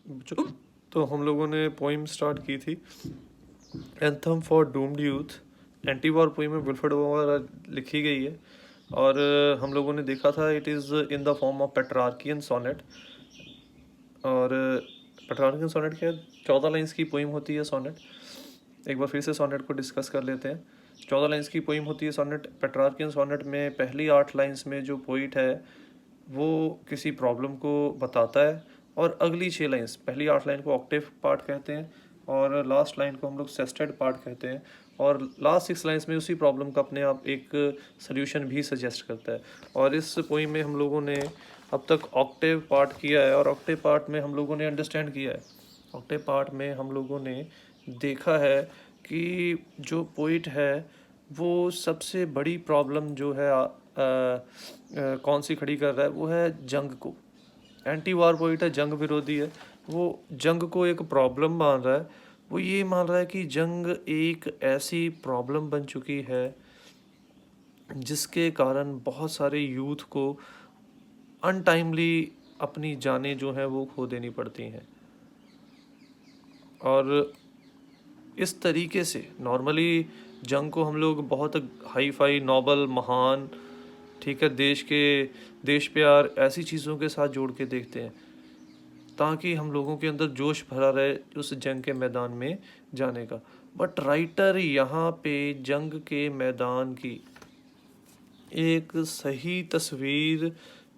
जो तो हम लोगों ने पोइम स्टार्ट की थी, anthem for doomed youth. Anti war poem में विल्फ्रेड वगैरह लिखी गई है, और हम लोगों ने देखा था it is in the form of Petrarchan sonnet. और पेट्रार्कियन सोनेट क्या है, 14 लाइन्स की पोइम होती है सोनेट। एक बार फिर से सोनेट को डिस्कस कर लेते हैं। 14 लाइन्स की पोइम होती है सोनेट। पेट्रार्कियन सोनेट में पहली 8 लाइन्स में जो पोइट है वो किसी प्रॉब्लम को बताता है, और अगली 6 लाइन्स, पहली 8 लाइन को ऑक्टेव पार्ट कहते हैं, और लास्ट लाइन को हम लोग सेस्टेड पार्ट कहते हैं, और लास्ट 6 लाइन्स में उसी प्रॉब्लम का अपने आप एक सोल्यूशन भी सजेस्ट करता है। और इस पोइम में हम लोगों ने अब तक ऑक्टेव पार्ट किया है, और ऑक्टेव पार्ट में हम लोगों ने अंडरस्टैंड किया है। ऑक्टेव पार्ट में हम लोगों ने देखा है कि जो पोइट है वो सबसे बड़ी प्रॉब्लम जो है कौन सी खड़ी कर रहा है, वो है जंग को। एंटी वार पोइट है, जंग विरोधी है। वो जंग को एक प्रॉब्लम मान रहा है। वो ये मान रहा है कि जंग एक ऐसी प्रॉब्लम बन चुकी है जिसके कारण बहुत सारे यूथ को अनटाइमली अपनी जानें जो हैं वो खो देनी पड़ती हैं। और इस तरीके से नॉर्मली जंग को हम लोग बहुत हाई फाई, नोबल, महान, ठीक है, देश प्यार, ऐसी चीज़ों के साथ जोड़ के देखते हैं ताकि हम लोगों के अंदर जोश भरा रहे उस जंग के मैदान में जाने का। बट राइटर यहाँ पे जंग के मैदान की एक सही तस्वीर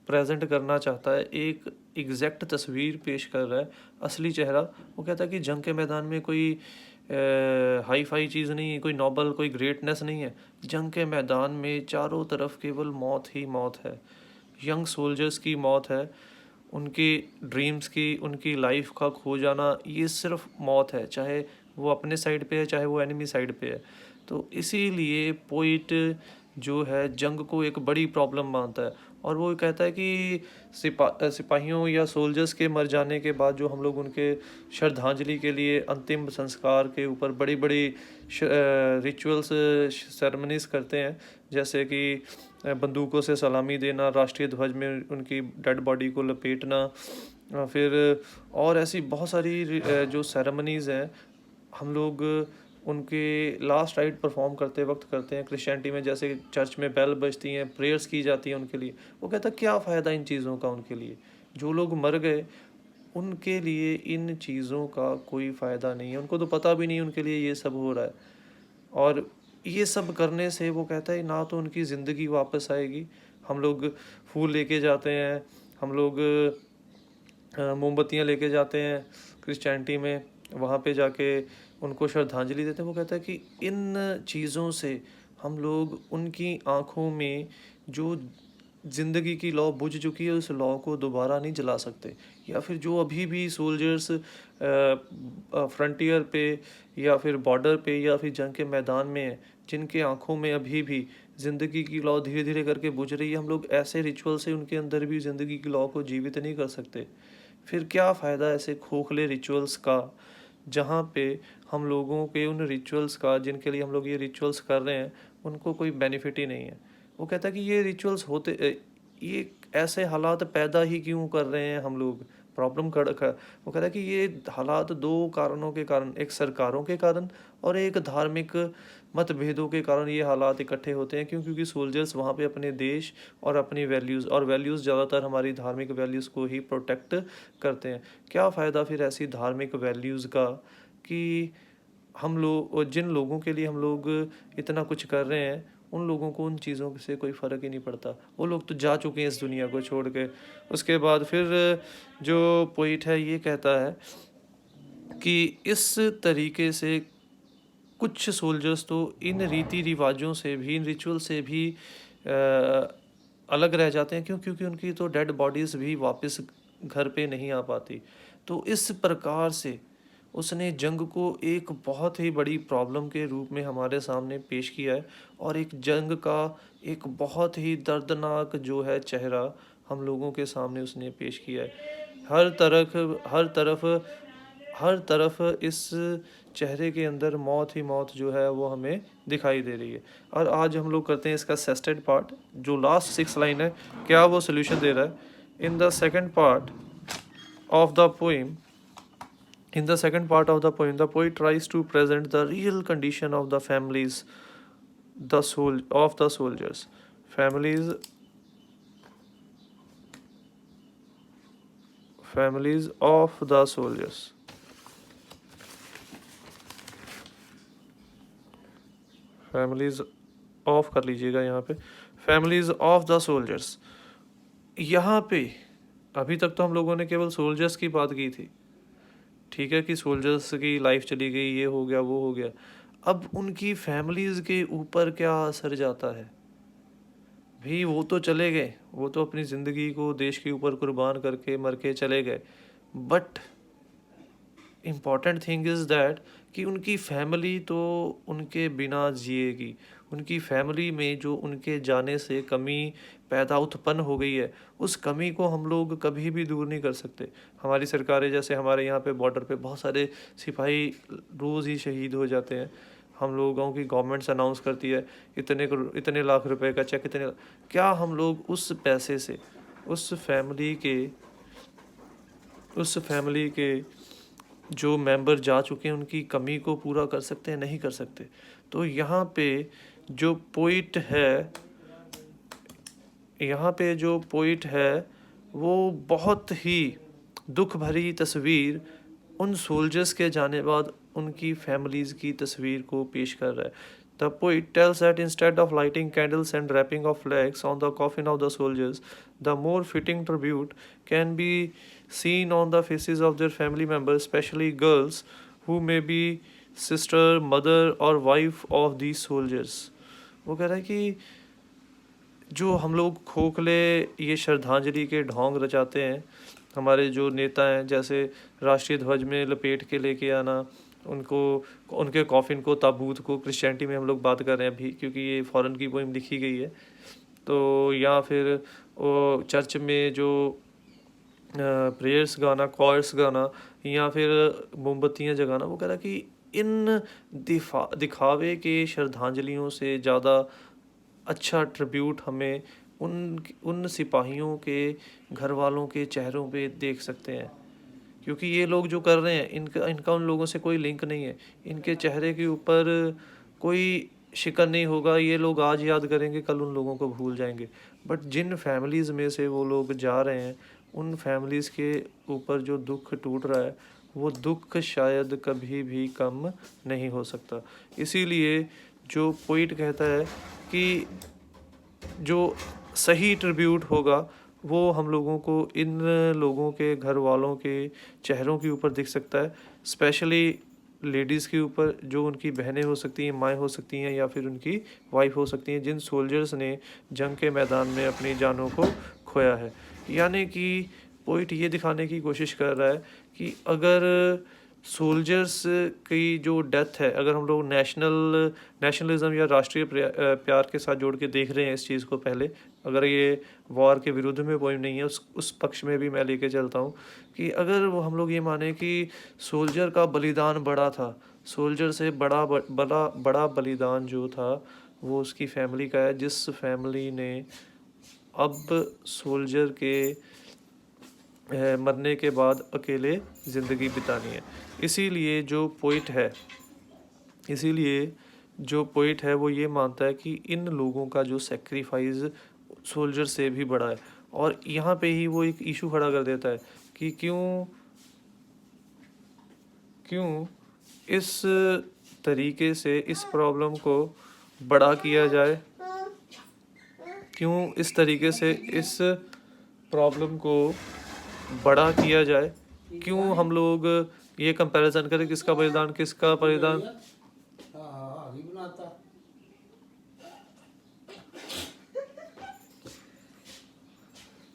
प्रेजेंट करना चाहता है, एक एग्जैक्ट तस्वीर पेश कर रहा है, असली चेहरा। वो कहता है कि जंग के मैदान में कोई हाई फाई चीज़ नहीं है, कोई नोबल, कोई ग्रेटनेस नहीं है। जंग के मैदान में चारों तरफ केवल मौत ही मौत है। यंग सोल्जर्स की मौत है, उनकी ड्रीम्स की, उनकी लाइफ का खो जाना, ये सिर्फ मौत है, चाहे वो अपने साइड पे है चाहे वो एनिमी साइड पे है। तो इसीलिए पोइट जो है जंग को एक बड़ी प्रॉब्लम मानता है, और वो कहता है कि सिपाहियों या सोल्जर्स के मर जाने के बाद जो हम लोग उनके श्रद्धांजलि के लिए अंतिम संस्कार के ऊपर बड़ी बड़ी रिचुअल्स, सेरेमनीज करते हैं, जैसे कि बंदूकों से सलामी देना, राष्ट्रीय ध्वज में उनकी डेड बॉडी को लपेटना, फिर और ऐसी बहुत सारी जो सेरेमनीज़ हैं हम लोग उनके लास्ट राइट परफॉर्म करते वक्त करते हैं। क्रिश्चियनिटी में जैसे चर्च में बेल बजती हैं, प्रेयर्स की जाती हैं उनके लिए। वो कहता है क्या फ़ायदा इन चीज़ों का उनके लिए, जो लोग मर गए उनके लिए इन चीज़ों का कोई फ़ायदा नहीं है, उनको तो पता भी नहीं उनके लिए ये सब हो रहा है। और ये सब करने से वो कहता है ना तो उनकी ज़िंदगी वापस आएगी। हम लोग फूल लेके जाते हैं, हम लोग मोमबत्तियाँ लेके जाते हैं क्रिश्चियनिटी में, वहाँ पे जाके उनको श्रद्धांजलि देते हैं। वो कहता है कि इन चीज़ों से हम लोग उनकी आँखों में जो ज़िंदगी की लौ बुझ चुकी है उस लौ को दोबारा नहीं जला सकते। या फिर जो अभी भी सोल्जर्स फ्रंटियर पे या फिर बॉर्डर पे या फिर जंग के मैदान में हैं, जिनके आँखों में अभी भी ज़िंदगी की लौ धीरे धीरे करके बुझ रही है, हम लोग ऐसे रिचुअल से उनके अंदर भी ज़िंदगी की लौ को जीवित नहीं कर सकते। फिर क्या फ़ायदा ऐसे खोखले रिचुअल्स का, जहाँ पे हम लोगों के उन रिचुअल्स का, जिनके लिए हम लोग ये रिचुअल्स कर रहे हैं, उनको कोई बेनिफिट ही नहीं है। वो कहता है कि ये रिचुअल्स होते ये ऐसे हालात पैदा ही क्यों कर रहे हैं हम लोग, प्रॉब्लम वो कहता है कि ये हालात दो कारणों के कारण, एक सरकारों के कारण और एक धार्मिक मतभेदों के कारण ये हालात इकट्ठे होते हैं। क्योंकि सोल्जर्स वहाँ पे अपने देश और अपनी वैल्यूज़, और वैल्यूज़ ज़्यादातर हमारी धार्मिक वैल्यूज़ को ही प्रोटेक्ट करते हैं। क्या फ़ायदा फिर ऐसी धार्मिक वैल्यूज़ का कि हम लोग, जिन लोगों के लिए हम लोग इतना कुछ कर रहे हैं, उन लोगों को उन चीज़ों से कोई फ़र्क ही नहीं पड़ता। वो लोग तो जा चुके हैं इस दुनिया को छोड़ के। उसके बाद फिर जो पोइट है ये कहता है कि इस तरीके से कुछ सोल्जर्स तो इन रीति रिवाजों से भी, इन रिचुअल से भी अलग रह जाते हैं। क्योंकि उनकी तो डेड बॉडीज़ भी वापस घर पे नहीं आ पाती। तो इस प्रकार से उसने जंग को एक बहुत ही बड़ी प्रॉब्लम के रूप में हमारे सामने पेश किया है, और एक जंग का एक बहुत ही दर्दनाक जो है चेहरा हम लोगों के सामने उसने पेश किया है। हर तरफ इस चेहरे के अंदर मौत ही मौत जो है वो हमें दिखाई दे रही है। और आज हम लोग करते हैं इसका सेस्टेड पार्ट, जो लास्ट 6 लाइन है, क्या वो सोल्यूशन दे रहा है। In the second part of the poem In the second part of the poem, the poet tries to present the real condition of the families, the soldiers. Families, families of the soldiers. Families of कर लीजिएगा यहाँ पे, families of the soldiers. यहाँ पे अभी तक तो हम लोगों ने केवल सोल्जर्स की बात की थी, ठीक है, कि सोल्जर्स की लाइफ चली गई, ये हो गया वो हो गया। अब उनकी फैमिलीज के ऊपर क्या असर जाता है भाई? वो तो चले गए, वो तो अपनी ज़िंदगी को देश के ऊपर कुर्बान करके मर के चले गए, but important thing is that कि उनकी फैमिली तो उनके बिना जिएगी। उनकी फैमिली में जो उनके जाने से कमी पैदा उत्पन्न हो गई है, उस कमी को हम लोग कभी भी दूर नहीं कर सकते। हमारी सरकारें, जैसे हमारे यहाँ पे बॉर्डर पे बहुत सारे सिपाही रोज़ ही शहीद हो जाते हैं, हम लोगों की गवर्नमेंट्स अनाउंस करती है इतने लाख रुपए का चेक, क्या हम लोग उस पैसे से उस फैमिली के जो मेंबर जा चुके हैं उनकी कमी को पूरा कर सकते हैं? नहीं कर सकते। तो यहाँ पे जो पोइट है वो बहुत ही दुख भरी तस्वीर उन सोल्जर्स के जाने बाद उनकी फैमिलीज़ की तस्वीर को पेश कर रहा है। The poet tells that instead of lighting candles and wrapping of flags on the coffin of the soldiers, the more fitting tribute can be seen on the faces of their family members, especially girls who may be sister, mother or wife of these soldiers. वो कह रहा है कि जो हम लोग खोखले ये श्रद्धांजलि के ढोंग रचाते हैं, हमारे जो नेता हैं, जैसे राष्ट्रीय ध्वज में लपेट के लेके आना, उनके कॉफिन को, ताबूत को, क्रिश्चियनिटी में हम लोग बात कर रहे हैं अभी क्योंकि ये फॉरेन की पोइम लिखी गई है, तो या फिर वो चर्च में जो प्रेयर्स गाना, कॉर्स गाना, या फिर मोमबत्तियाँ जगाना, वो कह रहा कि इन दिखावे के श्रद्धांजलियों से ज़्यादा अच्छा ट्रिब्यूट हमें उन सिपाहियों के घर वालों के चेहरों पे देख सकते हैं, क्योंकि ये लोग जो कर रहे हैं इनका उन लोगों से कोई लिंक नहीं है, इनके चेहरे के ऊपर कोई शिकन नहीं होगा, ये लोग आज याद करेंगे कल उन लोगों को भूल जाएंगे। बट जिन फैमिलीज़ में से वो लोग जा रहे हैं, उन फैमिलीज़ के ऊपर जो दुख टूट रहा है, वो दुख शायद कभी भी कम नहीं हो सकता। इसीलिए जो पोइट कहता है कि जो सही ट्रिब्यूट होगा वो हम लोगों को इन लोगों के घर वालों के चेहरों के ऊपर दिख सकता है, स्पेशली लेडीज़ के ऊपर, जो उनकी बहनें हो सकती हैं, माएँ हो सकती हैं, या फिर उनकी वाइफ हो सकती हैं, जिन सोल्जर्स ने जंग के मैदान में अपनी जानों को खोया है। यानी कि पोइट ये दिखाने की कोशिश कर रहा है कि अगर सोल्जर्स की जो डेथ है, अगर हम लोग नेशनलिज्म या राष्ट्रीय प्यार के साथ जोड़ के देख रहे हैं इस चीज़ को, पहले अगर ये वॉर के विरुद्ध में पोइम नहीं है, उस पक्ष में भी मैं लेके चलता हूँ कि अगर वो हम लोग ये माने कि सोल्जर का बलिदान बड़ा था, सोल्जर से बड़ा बलिदान जो था वो उसकी फैमिली का है, जिस फैमिली ने अब सोल्जर के मरने के बाद अकेले ज़िंदगी बितानी है। इसीलिए जो पोइट है वो ये मानता है कि इन लोगों का जो सेक्रीफाइस सोल्जर से भी बड़ा है। और यहाँ पे ही वो एक इशू खड़ा कर देता है कि क्यों इस तरीके से इस प्रॉब्लम को बड़ा किया जाए, क्यों इस तरीके से इस प्रॉब्लम को बड़ा किया जाए, क्यों हम लोग ये कंपैरिजन करें किसका बलिदान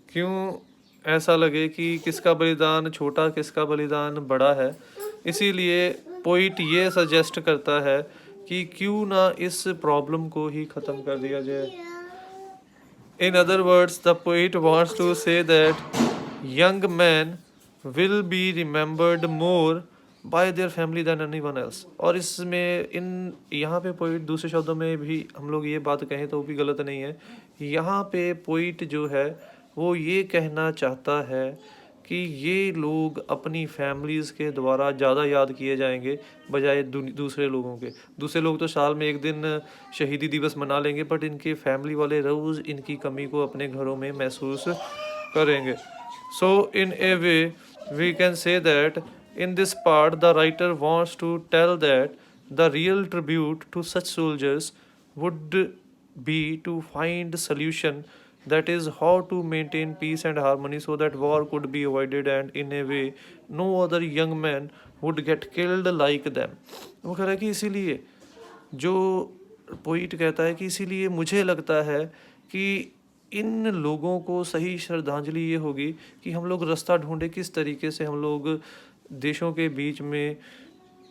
क्यों ऐसा लगे कि किसका बलिदान छोटा किसका बलिदान बड़ा है। इसीलिए पोइट ये सजेस्ट करता है कि क्यों ना इस प्रॉब्लम को ही ख़त्म कर दिया जाए। In other words, the poet wants to say that young men will be remembered more by their family than anyone else। और इसमें यहाँ पे पोइट, दूसरे शब्दों में भी हम लोग ये बात कहें तो भी गलत नहीं है, यहाँ पे पोइट जो है वो ये कहना चाहता है कि ये लोग अपनी फैमिलीज़ के द्वारा ज़्यादा याद किए जाएंगे बजाय दूसरे लोगों के। दूसरे लोग तो साल में एक दिन शहीदी दिवस मना लेंगे, बट इनके फैमिली वाले रोज़ इनकी कमी को अपने घरों में महसूस करेंगे। So in a way we can say that in this part the writer wants to tell that the real tribute to such soldiers would be to find solution, that is how to maintain peace and harmony so that war could be avoided and in a way no other young man would get killed like them। वो कह रहा है कि इसीलिए जो poet कहता है कि इसीलिए मुझे लगता है कि इन लोगों को सही श्रद्धांजलि ये होगी कि हम लोग रास्ता ढूंढे किस तरीके से हम लोग देशों के बीच में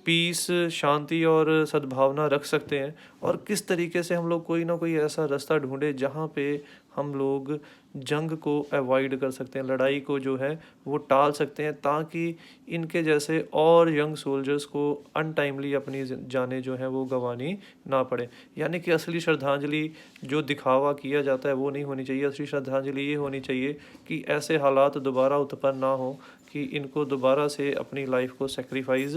पीस, शांति और सद्भावना रख सकते हैं, और किस तरीके से हम लोग कोई ना कोई ऐसा रास्ता ढूंढे जहाँ पे हम लोग जंग को अवॉइड कर सकते हैं, लड़ाई को जो है वो टाल सकते हैं, ताकि इनके जैसे और यंग सोल्जर्स को अनटाइमली अपनी जानें जो है वो गंवानी ना पड़े। यानी कि असली श्रद्धांजलि जो दिखावा किया जाता है वो नहीं होनी चाहिए। असली श्रद्धांजलि ये होनी चाहिए कि ऐसे हालात दोबारा उत्पन्न ना हो कि इनको दोबारा से अपनी लाइफ को सेक्रीफाइस,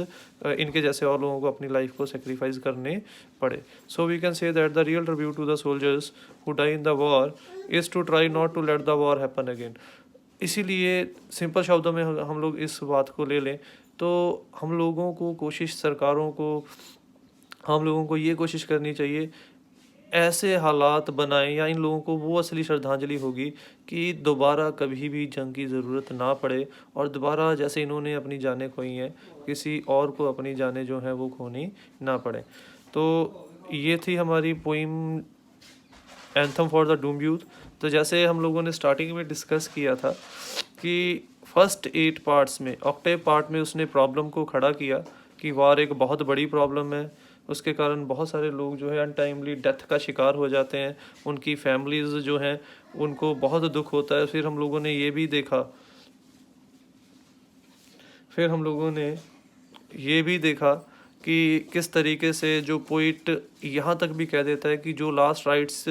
इनके जैसे और लोगों को अपनी लाइफ को सेक्रीफाइस करने पड़े। So we can say that the real tribute to the soldiers who die in the war is to try not to let the war happen again. इसीलिए सिंपल शब्दों में हम लोग इस बात को ले लें तो हम लोगों को कोशिश, सरकारों को, हम लोगों को ये कोशिश करनी चाहिए ऐसे हालात बनाएं, या इन लोगों को वो असली श्रद्धांजलि होगी कि दोबारा कभी भी जंग की ज़रूरत ना पड़े, और दोबारा जैसे इन्होंने अपनी जानें खोई हैं किसी और को अपनी जानें जो हैं वो खोनी ना पड़े। तो ये थी हमारी poem anthem for the doomed youth. तो जैसे हम लोगों ने स्टार्टिंग में डिस्कस किया था कि फर्स्ट 8 पार्ट्स में, ऑक्टेव पार्ट में उसने प्रॉब्लम को खड़ा किया कि वार एक बहुत बड़ी प्रॉब्लम है, उसके कारण बहुत सारे लोग जो है अनटाइमली डेथ का शिकार हो जाते हैं, उनकी फैमिलीज़ जो हैं उनको बहुत दुख होता है। फिर हम लोगों ने ये भी देखा कि किस तरीके से जो पोइट यहाँ तक भी कह देता है कि जो लास्ट राइट्स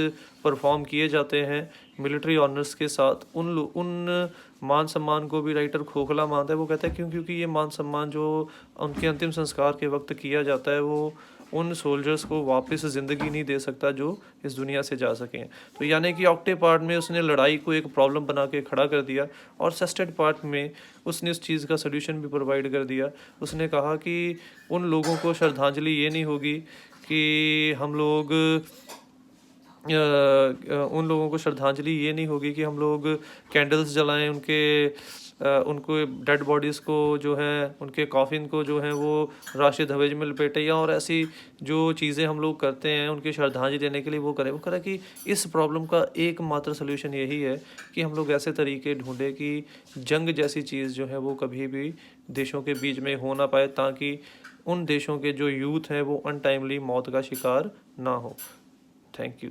परफॉर्म किए जाते हैं मिलिट्री ऑनर्स के साथ, उन मान सम्मान को भी राइटर खोखला मानता है। वो कहता है क्योंकि ये मान सम्मान जो उनके अंतिम संस्कार के वक्त किया जाता है वो उन सोल्जर्स को वापस ज़िंदगी नहीं दे सकता जो इस दुनिया से जा सकें। तो यानी कि ऑक्टेव पार्ट में उसने लड़ाई को एक प्रॉब्लम बना के खड़ा कर दिया, और सेस्टेड पार्ट में उसने उस चीज़ का सल्यूशन भी प्रोवाइड कर दिया। उसने कहा कि उन लोगों को श्रद्धांजलि ये नहीं होगी कि हम लोग उन लोगों को श्रद्धांजलि ये नहीं होगी कि हम लोग कैंडल्स जलाएं, उनको डेड बॉडीज़ को जो है, उनके कॉफिन को जो है वो राष्ट्रीय ध्वज में लपेटे, या और ऐसी जो चीज़ें हम लोग करते हैं उनकी श्रद्धांजलि देने के लिए वो करें। वो कह रहा कि इस प्रॉब्लम का एकमात्र सलूशन यही है कि हम लोग ऐसे तरीके ढूंढें कि जंग जैसी चीज़ जो है वो कभी भी देशों के बीच में हो ना पाए, ताकि उन देशों के जो यूथ हैं वो अनटाइमली मौत का शिकार ना हो। Thank you.